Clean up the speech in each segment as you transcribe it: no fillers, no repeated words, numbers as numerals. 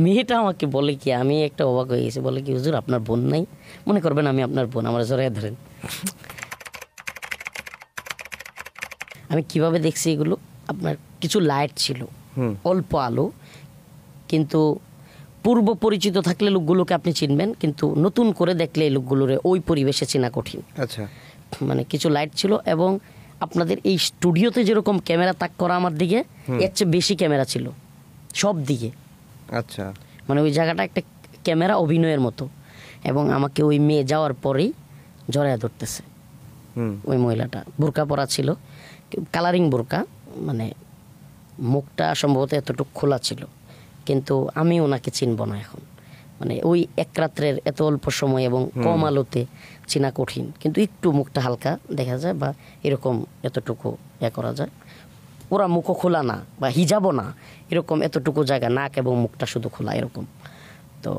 মেয়েটা আমাকে বলে কি, আমি একটা অবাক হয়ে গেছি, বলে কি হুজুর আপনার বোন নাই? মনে করবেন আমি আপনার বোন, আমার জড়াইয়া ধরেন। আমি কিভাবে দেখছি এগুলো, আপনার কিছু লাইট ছিল, অল্প আলো, কিন্তু পূর্ব পরিচিত থাকলে লোকগুলোকে আপনি চিনবেন, কিন্তু নতুন করে দেখলে এই লোকগুলোর ওই পরিবেশে চেনা কঠিন। আচ্ছা, মানে কিছু লাইট ছিল, এবং আপনাদের এই স্টুডিওতে যেরকম ক্যামেরা তাক করা আমার দিকে, এর চেয়ে বেশি ক্যামেরা ছিল সব দিকে। আচ্ছা, মানে ওই জায়গাটা একটা ক্যামেরা অভিনয়ের মতো। এবং আমাকে ওই মেয়ে যাওয়ার পরেই জড়াইয়া ধরতেছে। ওই মহিলাটা বোরকা পরা ছিল, কালারিং বোরকা, মানে মুখটা সম্ভবত এতটুকু খোলা ছিল, কিন্তু আমি ওনাকে চিনব না এখন। মানে ওই এক রাত্রের এত অল্প সময় এবং কম আলোতে চেনা কঠিন, কিন্তু একটু মুখটা হালকা দেখা যায় বা এরকম এতটুকু করা যায়। ওরা মুখও খোলা না বা হিজাবও না, এরকম এতটুকু জায়গা, নাক এবং মুখটা শুধু খোলা এরকম। তো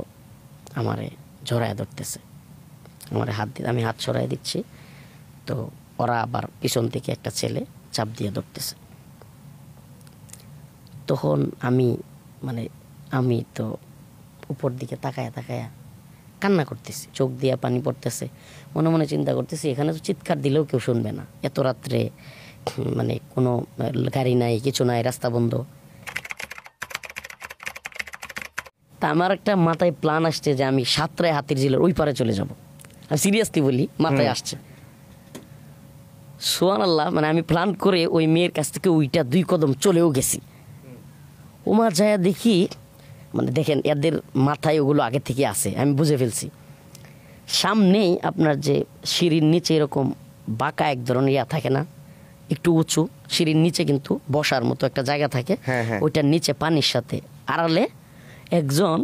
আমারে জড়ায় ধরতেছে, আমারে হাত দিয়ে, আমি হাত সরাই দিচ্ছি, তো ওরা আবার পিছন থেকে একটা ছেলে চাপ দিয়ে ধরতেছে। তখন আমি তো উপর দিকে তাকায়া কান্না করতেছি, চোখ দিয়ে পানি পড়তেছে, মনে মনে চিন্তা করতেছি এখানে তো চিৎকার দিলেও কেউ শুনবে না, এত রাত্রে, মানে কোনো গাড়ি নাই, কিছু নাই, রাস্তা বন্ধ। তা আমার একটা মাথায় প্ল্যান আসছে যে আমি সাতরায় হাতিরঝিলের ওই পারে চলে যাব। আমি সিরিয়াসলি বলি, মাথায় আসছে। সুবহানাল্লাহ, মানে আমি প্ল্যান করে ওই মেয়ের কাছ থেকে ওইটা 2 কদম চলেও গেছি। ওমা যায় দেখি, মানে দেখেন এদের মাথায় ওগুলো আগে থেকে আছে, আমি বুঝে ফেলছি। সামনেই আপনার যে সিঁড়ির নিচে এরকম বাঁকা এক ধরনের থাকে না, একটু উঁচু, সিঁড়ির নিচে কিন্তু বসার মতো একটা জায়গা থাকে, ওইটার নিচে পানির সাথে আড়ালে একজন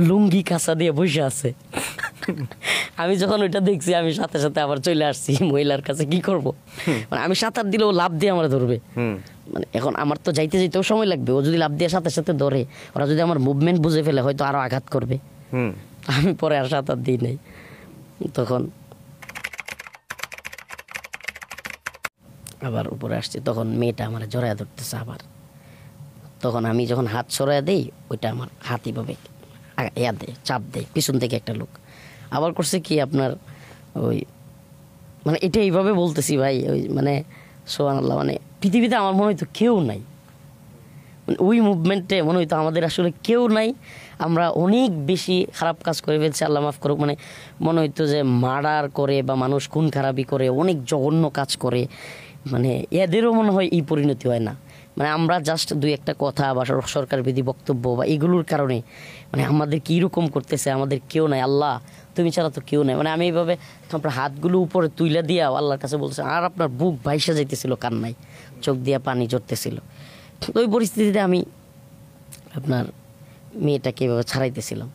লুঙ্গি কাঁচা দিয়ে বসে আছে। আমি যখন ওইটা দেখছি, আমি সাথে সাথে আবার চলে আসছি মহিলার কাছে। কি করব, মানে আমি সাঁতার দিলেও লাভ দিয়ে আমার ধরবে। মানে এখন আমার তো যাইতে যেতেও সময় লাগবে, ও যদি লাভ দিয়ে সাথে সাথে ধরে, ওরা যদি আমার মুভমেন্ট বুঝে ফেলে হয়তো আরো আঘাত করবে। আমি পরে আর সাঁতার দিই নাই। তখন আবার উপরে আসছি, তখন মেয়েটা আমার জড়াইয়া ধরতেছে আবার। তখন আমি যখন হাত সরাইয়া দেই, ওইটা আমার হাত এইভাবে দেয়, চাপ দেয় পিছন থেকে একটা লোক। আবার করছে কি আপনার ওই, মানে এটা এইভাবে বলতেছি ভাই, ওই মানে সুবহানাল্লাহ, মানে পৃথিবীতে আমার মনে হয়তো কেউ নাই, মানে ওই মুভমেন্টে মনে হয়তো আমাদের আসলে কেউ নাই, আমরা অনেক বেশি খারাপ কাজ করে ফেলছি, আল্লাহ মাফ করুক। মানে মনে হইতো যে মার্ডার করে বা মানুষ খুন খারাপি করে, অনেক জঘন্য কাজ করে, মানে এদেরও মনে হয় এই পরিণতি হয় না। মানে আমরা জাস্ট 2-1 কথা বা সরকার বিধি বক্তব্য বা এগুলোর কারণে মানে আমাদের কীরকম করতেছে, আমাদের কেউ নাই, আল্লাহ তুমি ছাড়া তো কেউ নাই। মানে আমি এইভাবে আপনার হাতগুলো উপরে তুইলা দিয়া আল্লাহর কাছে বলছে, আর আপনার বুক ভাইসা যাইতেছিল কান্নায়, চোখ দিয়া পানি ঝরতেছিল। ওই পরিস্থিতিতে আমি আপনার মেয়েটাকে এভাবে ছাড়াইতেছিলাম।